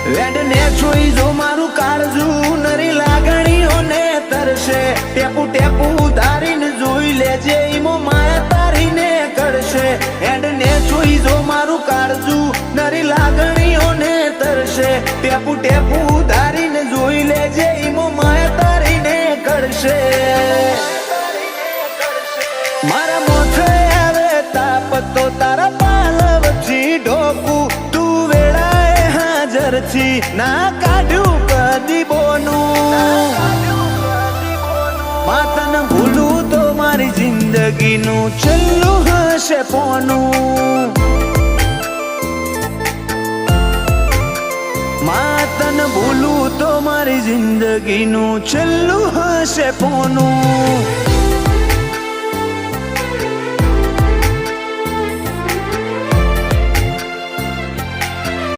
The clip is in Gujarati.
વેડને જોઈ જો મારું કાળજું નરી લાગણીઓને તરશે ટેપુ ટેપુ ધારીને જોઈ લેજે ઈમો માયા તારીને કરશે વેડને જોઈ જો મારું કાળજું નરી લાગણીઓને તરશે ટેપુ ટેપુ ધારીને જોઈ લેજે ઈમો માયા તારીને કરશે મારા મોઠે આવે તાપ તો તારા પાલવથી ઢોકું તું વેળાએ હાજર છી ના કાઢ્યું કદી બોનું માતન ભૂલું તો મારી જિંદગીનું છેલ્લું હશે પોનું માતન ભૂલું તો મારી જિંદગીનું છેલ્લું હશે પોનું